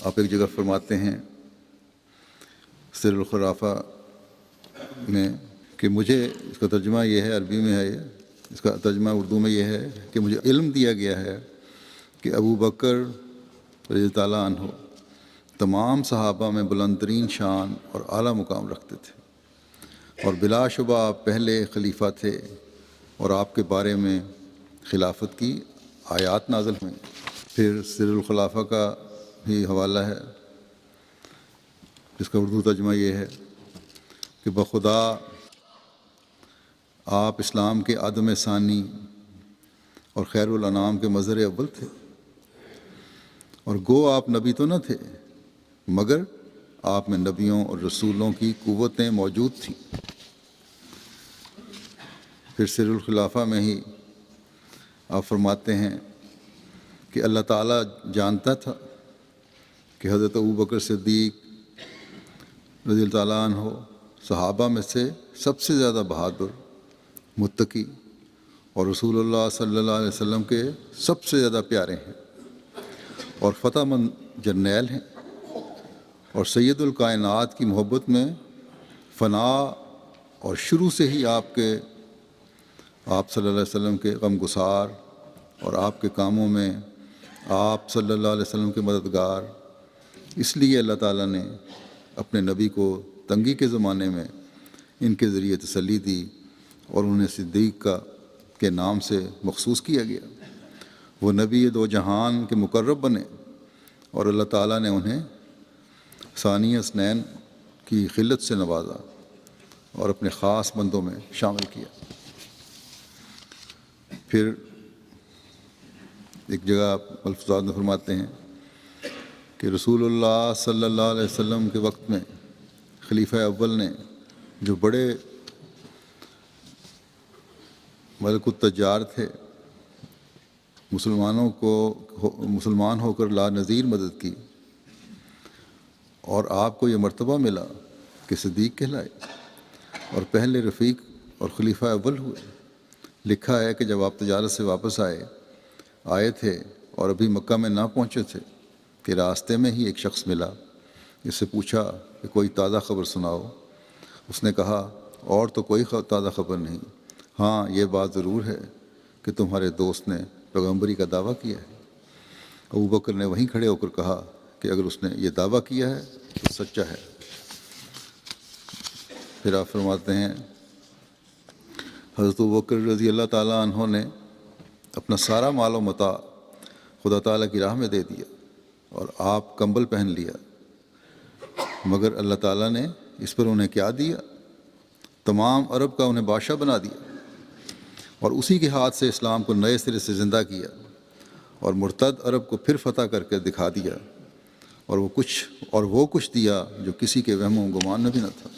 آپ ایک جگہ فرماتے ہیں سر الخرافہ میں کہ مجھے، اس کا ترجمہ یہ ہے، عربی میں ہے یہ، اس کا ترجمہ اردو میں یہ ہے کہ مجھے علم دیا گیا ہے کہ ابو بکر رضی اللہ تعالیٰ عنہ تمام صحابہ میں بلند ترین شان اور اعلیٰ مقام رکھتے تھے، اور بلا شبہ آپ پہلے خلیفہ تھے، اور آپ کے بارے میں خلافت کی آیات نازل ہوئیں۔ پھر سر الخلافہ کا بھی حوالہ ہے جس کا اردو ترجمہ یہ ہے کہ بخدا آپ اسلام کے آدم ثانی اور خیر الانام کے مظہر اول تھے، اور گو آپ نبی تو نہ تھے مگر آپ میں نبیوں اور رسولوں کی قوتیں موجود تھیں۔ پھر سر الخلافہ میں ہی آپ فرماتے ہیں کہ اللہ تعالیٰ جانتا تھا کہ حضرت ابوبکر صدیق رضی اللہ تعالیٰ عنہ صحابہ میں سے سب سے زیادہ بہادر، متقی اور رسول اللہ صلی اللہ علیہ وسلم کے سب سے زیادہ پیارے ہیں، اور فتح مند جرنیل ہیں، اور سید الکائنات کی محبت میں فنا اور شروع سے ہی آپ صلی اللہ علیہ وسلم کے غم گسار، اور آپ کے کاموں میں آپ صلی اللہ علیہ وسلم کے مددگار۔ اس لیے اللہ تعالیٰ نے اپنے نبی کو تنگی کے زمانے میں ان کے ذریعے تسلی دی، اور انہیں صدیق کے نام سے مخصوص کیا گیا۔ وہ نبی دو جہان کے مقرب بنے، اور اللہ تعالیٰ نے انہیں ثانی اثنین کی خلت سے نوازا اور اپنے خاص بندوں میں شامل کیا۔ پھر ایک جگہ الفاظ میں فرماتے ہیں کہ رسول اللہ صلی اللہ علیہ وسلم کے وقت میں خلیفہ اول نے، جو بڑے ملک التجار تھے، مسلمان ہو کر لا نظیر مدد کی، اور آپ کو یہ مرتبہ ملا کہ صدیق کہلائے اور پہلے رفیق اور خلیفہ اول ہوئے۔ لکھا ہے کہ جب آپ تجارت سے واپس آئے تھے اور ابھی مکہ میں نہ پہنچے تھے کہ راستے میں ہی ایک شخص ملا، اس سے پوچھا کہ کوئی تازہ خبر سناؤ۔ اس نے کہا اور تو کوئی تازہ خبر نہیں، ہاں یہ بات ضرور ہے کہ تمہارے دوست نے پیغمبری کا دعویٰ کیا ہے۔ ابو بکر نے وہیں کھڑے ہو کر کہا کہ اگر اس نے یہ دعویٰ کیا ہے تو سچا ہے۔ پھر آپ فرماتے ہیں حضرت ابو بکر رضی اللہ تعالیٰ عنہ نے اپنا سارا مال و متاع خدا تعالیٰ کی راہ میں دے دیا، اور آپ کمبل پہن لیا، مگر اللہ تعالیٰ نے اس پر انہیں کیا دیا؟ تمام عرب کا انہیں بادشاہ بنا دیا، اور اسی کے ہاتھ سے اسلام کو نئے سرے سے زندہ کیا، اور مرتد عرب کو پھر فتح کر کے دکھا دیا، اور وہ کچھ دیا جو کسی کے وہم و گمان میں بھی نہ تھا۔